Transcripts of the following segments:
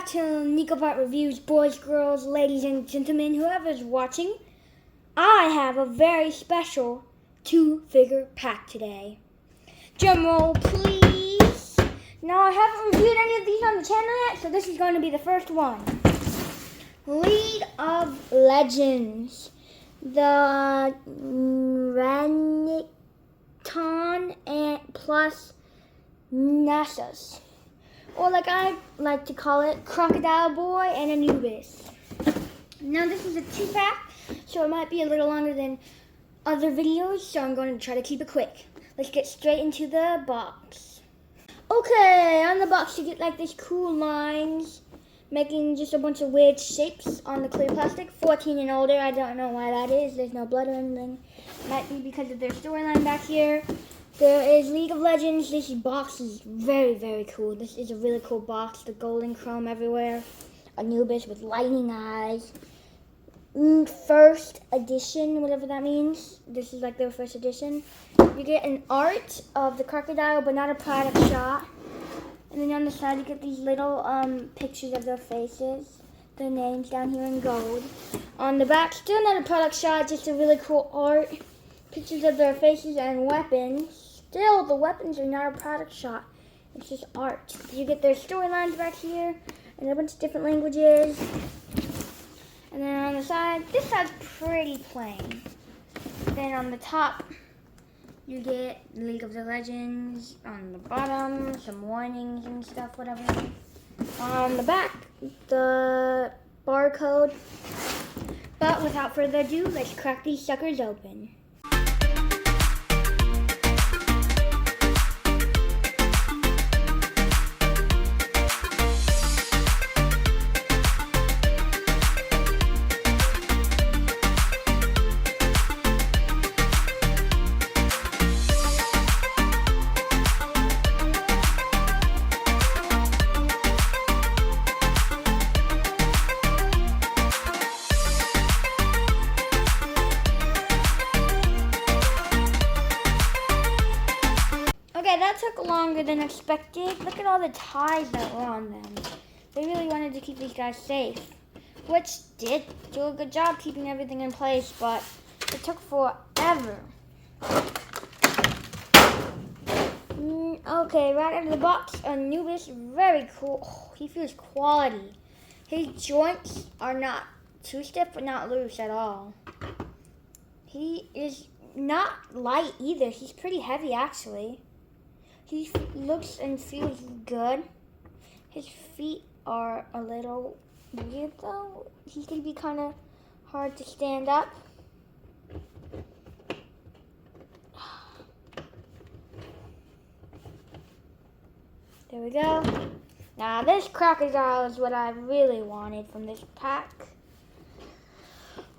back to Nico Bot Reviews, boys, girls, ladies, and gentlemen, whoever's watching. I have a very special 2-figure pack today. Drum roll, please. Now, I haven't reviewed any of these on the channel yet, so this is going to be the first one. League of Legends. The Renekton and plus Nasus. Or like I like to call it, Crocodile Boy and Anubis. Now this is a 2-pack, so it might be a little longer than other videos, so I'm going to try to keep it quick. Let's get straight into the box. Okay, on the box you get like these cool lines, making just a bunch of weird shapes on the clear plastic. 14 and older, I don't know why that is. There's no blood or anything. Might be because of their storyline back here. There is League of Legends. This box is very, very cool. This is a really cool box. The golden chrome everywhere. Anubis with lightning eyes. First edition, whatever that means. This is like their first edition. You get an art of the crocodile, but not a product shot. And then on the side, you get these little pictures of their faces. Their names down here in gold. On the back, still not a product shot, just a really cool art. Pictures of their faces and weapons. Still, the weapons are not a product shot. It's just art. You get their storylines back here in a bunch of different languages. And then on the side, this side's pretty plain. Then on the top, you get League of the Legends. On the bottom, some warnings and stuff, whatever. On the back, the barcode. But without further ado, let's crack these suckers open. Okay, that took longer than expected. Look at all the ties that were on them. They really wanted to keep these guys safe, which did do a good job keeping everything in place, but it took forever. Okay, right out of the box, Anubis, very cool. Oh, he feels quality. His joints are not too stiff, but not loose at all. He is not light either. He's pretty heavy, actually. He looks and feels good. His feet are a little weird though. He can be kind of hard to stand up. There we go. Now this crocodile is what I really wanted from this pack.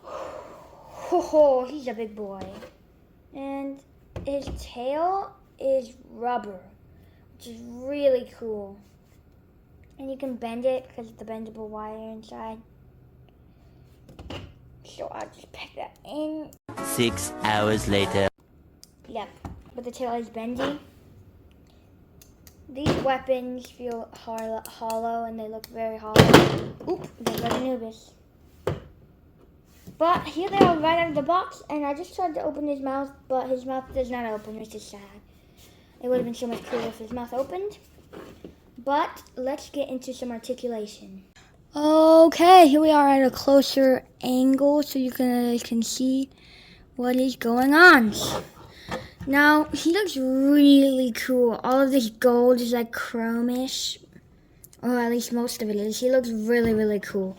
Oh, he's a big boy. And his tail is rubber, which is really cool. And you can bend it because of the bendable wire inside. So I'll just pack that in. 6 hours later. Yep, but the tail is bendy. These weapons feel hollow and they look very hollow. Oop, there goes Anubis. But here they are right out of the box, and I just tried to open his mouth, but his mouth does not open, which is sad. It would have been so much cooler if his mouth opened. But let's get into some articulation. Okay, here we are at a closer angle so you can see what is going on. Now, he looks really cool. All of this gold is like chromish. Or at least most of it is. He looks really, really cool.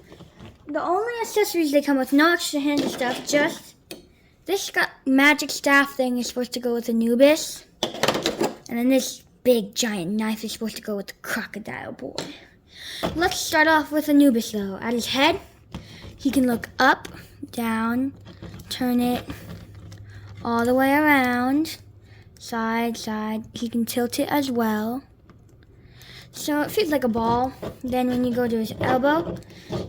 The only accessories they come with, no extra handy stuff, just this magic staff thing is supposed to go with Anubis. And then this big giant knife is supposed to go with the crocodile boy. Let's start off with Anubis though. At his head, he can look up, down, turn it all the way around, side, side. He can tilt it as well. So it feels like a ball. Then when you go to his elbow,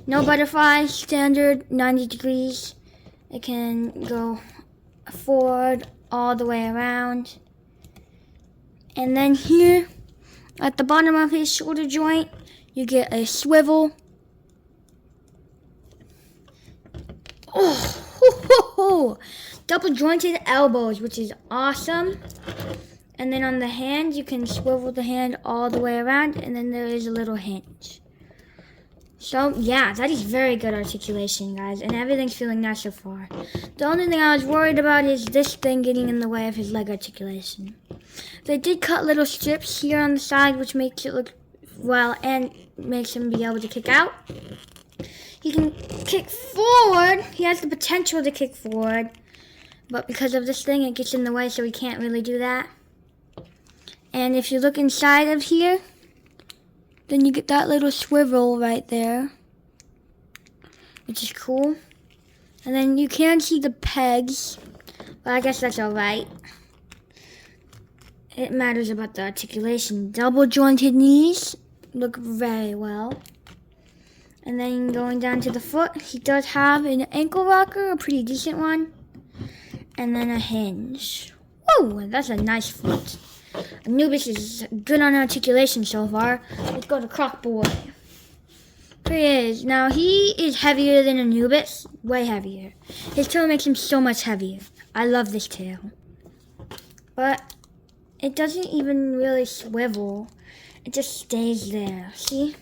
no butterfly, standard 90 degrees. It can go forward all the way around. And then here at the bottom of his shoulder joint, You get a swivel. Oh, double jointed elbows, which is awesome. And then on the hand, you can swivel the hand all the way around, and then there is a little hinge. So, yeah, that is very good articulation, guys, and everything's feeling nice so far. The only thing I was worried about is this thing getting in the way of his leg articulation. They did cut little strips here on the side, which makes it look well and makes him be able to kick out. He can kick forward. He has the potential to kick forward, but because of this thing, it gets in the way, so he can't really do that. And if you look inside of here, then you get that little swivel right there, which is cool. And then you can see the pegs, but I guess that's alright. It matters about the articulation. Double jointed knees look very well. And then going down to the foot, he does have an ankle rocker, a pretty decent one. And then a hinge. Whoa, that's a nice foot. Anubis is good on articulation so far. Let's go to Croc Boy. Here he is. Now, he is heavier than Anubis. Way heavier. His tail makes him so much heavier. I love this tail. But it doesn't even really swivel. It just stays there. See?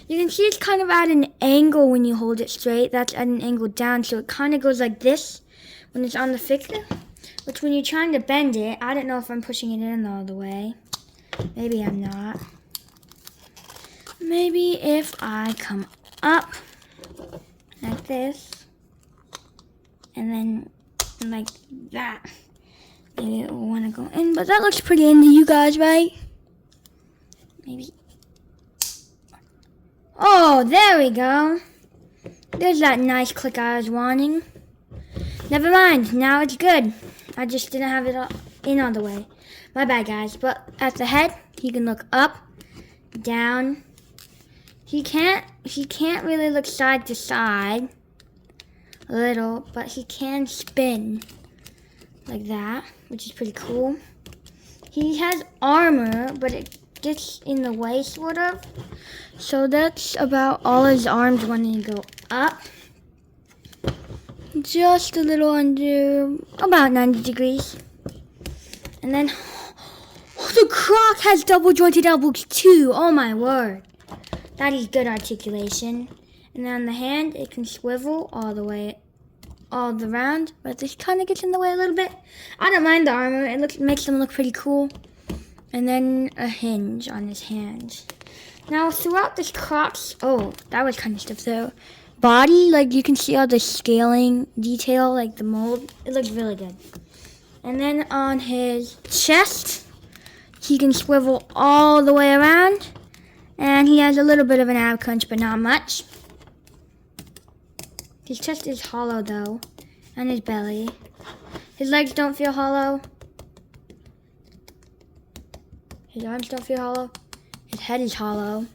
You can see it's kind of at an angle when you hold it straight. That's at an angle down. So it kind of goes like this when it's on the figure. Which when you're trying to bend it, I don't know if I'm pushing it in all the way. Maybe I'm not. Maybe if I come up like this, and then like that, maybe it will want to go in. But that looks pretty into you guys, right? Maybe. Oh, there we go. There's that nice click I was wanting. Never mind, now it's good. I just didn't have it in all the way. My bad, guys. But at the head, he can look up, down. He can't really look side to side a little, but he can spin like that, which is pretty cool. He has armor, but it gets in the way, sort of. So that's about all his arms when you go up. Just a little under, about 90 degrees. And then, the Croc has double jointed elbows too. Oh my word. That is good articulation. And then on the hand, it can swivel all the way, all around. But this kind of gets in the way a little bit. I don't mind the armor. It makes them look pretty cool. And then a hinge on his hand. Now, throughout this Croc's, oh, that was kind of stiff though. Body, like you can see all the scaling detail, like the mold. It looks really good. And then on his chest, he can swivel all the way around. And he has a little bit of an ab crunch, but not much. His chest is hollow though, and his belly. His legs don't feel hollow. His arms don't feel hollow. His head is hollow.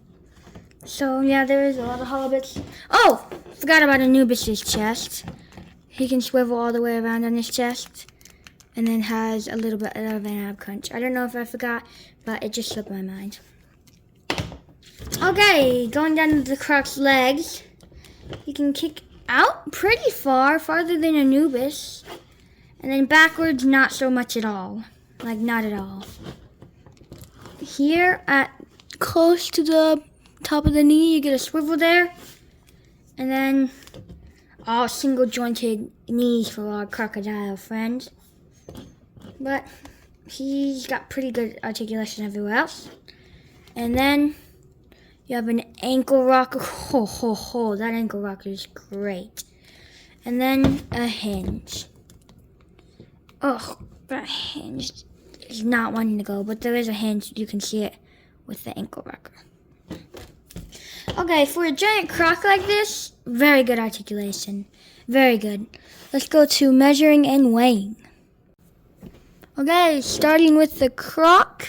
So, yeah, there is a lot of hollow bits. Oh! Forgot about Anubis' chest. He can swivel all the way around on his chest. And then has a little bit of an ab crunch. I don't know if I forgot, but it just slipped my mind. Okay, going down to the Croc's legs. He can kick out pretty far, farther than Anubis. And then backwards, not so much at all. Like, not at all. Here, at close to the top of the knee, you get a swivel there. And then all single jointed knees for our crocodile friends. But he's got pretty good articulation everywhere else. And then you have an ankle rocker. Ho, ho, ho. That ankle rocker is great. And then a hinge. Oh, that hinge is not wanting to go, but there is a hinge. You can see it with the ankle rocker. Okay, for a giant croc like this, very good articulation. Very good. Let's go to measuring and weighing. Okay, starting with the croc.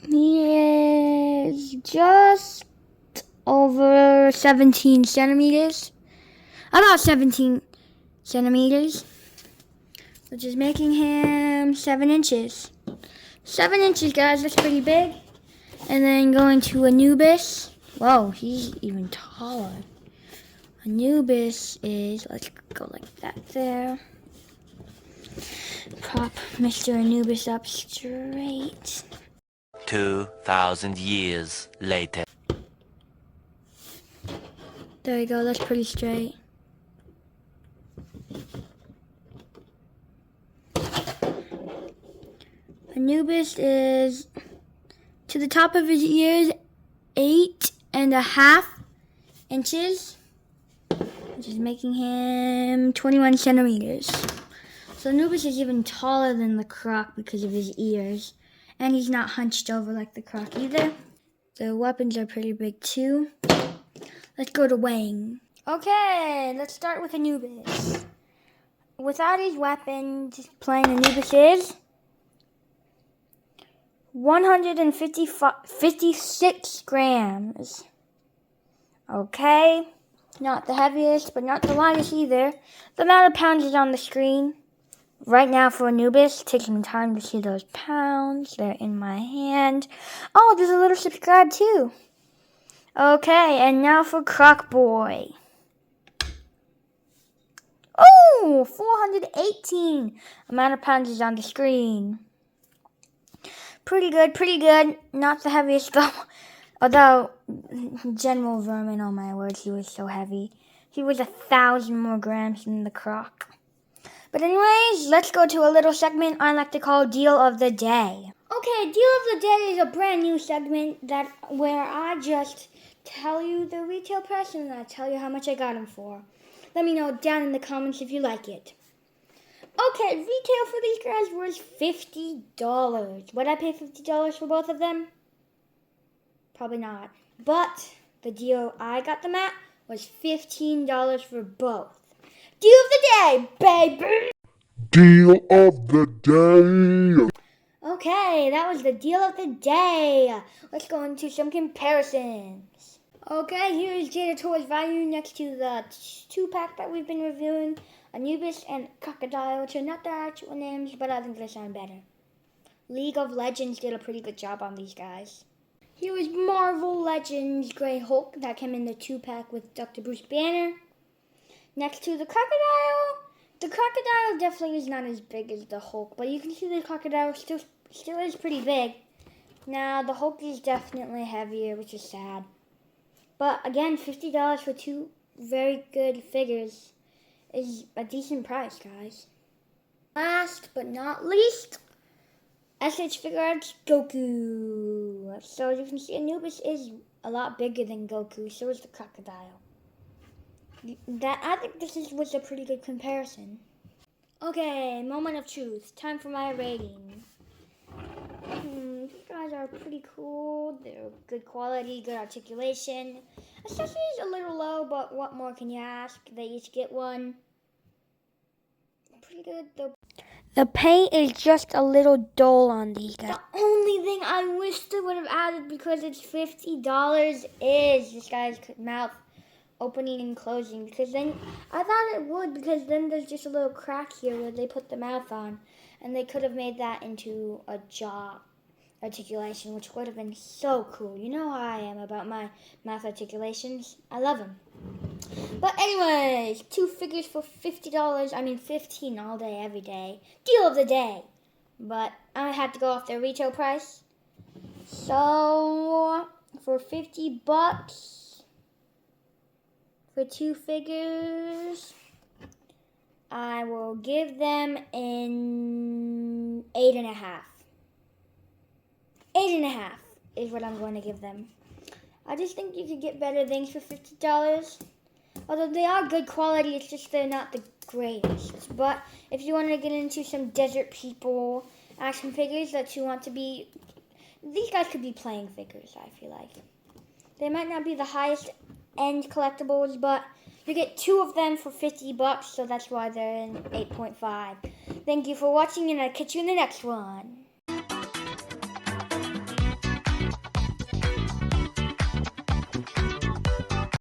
He is just over 17 centimeters. About 17 centimeters. Which is making him 7 inches. 7 inches, guys, that's pretty big. And then going to Anubis. Whoa, he's even taller. Anubis is, let's go like that there. Prop Mr. Anubis up straight. 2,000 years later. There you go, that's pretty straight. Anubis is to the top of his ears 8.5 inches, which is making him 21 centimeters. So Anubis is even taller than the croc because of his ears, and he's not hunched over like the croc either. The weapons are pretty big too. Let's go to weighing. Okay, let's start with Anubis. Without his weapons, plain Anubis is 156 grams. Okay, not the heaviest, but not the lightest either. The amount of pounds is on the screen. Right now for Anubis, take some time to see those pounds. They're in my hand. Oh, there's a little subscribe too. Okay, and now for Croc Boy. Oh, 418 amount of pounds is on the screen. Pretty good, pretty good. Not the heaviest though. Although, General Vermin, oh my word, he was so heavy. He was 1,000 more grams than the croc. But anyways, let's go to a little segment I like to call Deal of the Day. Okay, Deal of the Day is a brand new segment where I just tell you the retail price and I tell you how much I got them for. Let me know down in the comments if you like it. Okay, retail for these guys was $50. Would I pay $50 for both of them? Probably not. But the deal I got them at was $15 for both. Deal of the day, baby! Deal of the day! Okay, that was the deal of the day. Let's go into some comparisons. Okay, here is Jada Toy's value next to the 2-pack that we've been reviewing. Anubis and Crocodile, which are not their actual names, but I think they sound better. League of Legends did a pretty good job on these guys. Here is Marvel Legends Grey Hulk that came in the 2-pack with Dr. Bruce Banner. Next to the Crocodile definitely is not as big as the Hulk, but you can see the Crocodile still is pretty big. Now, the Hulk is definitely heavier, which is sad. But again, $50 for two very good figures is a decent price, guys. Last but not least, SH Figure Arts Goku. So as you can see, Anubis is a lot bigger than Goku, so is the Crocodile. I think this was a pretty good comparison. Okay, moment of truth. Time for my rating. These guys are pretty cool. They're good quality, good articulation. Accessories a little low, but what more can you ask? They each get one. Pretty good though. The paint is just a little dull on these guys. The only thing I wish they would have added, because it's $50, is this guy's mouth opening and closing, because then I thought it would, because then there's just a little crack here where they put the mouth on, and they could have made that into a jaw articulation, which would have been so cool. You know how I am about my mouth articulations. I love them. But anyways, two figures for $50. I mean, 15 all day, every day. Deal of the day. But I had to go off their retail price. So for $50 for two figures, I will give them an 8.5. 8.5 is what I'm going to give them. I just think you could get better things for $50. Although they are good quality, it's just they're not the greatest. But if you want to get into some desert people action figures that you want to be, these guys could be playing figures, I feel like. They might not be the highest end collectibles, but you get two of them for $50, so that's why they're in 8.5. Thank you for watching, and I'll catch you in the next one.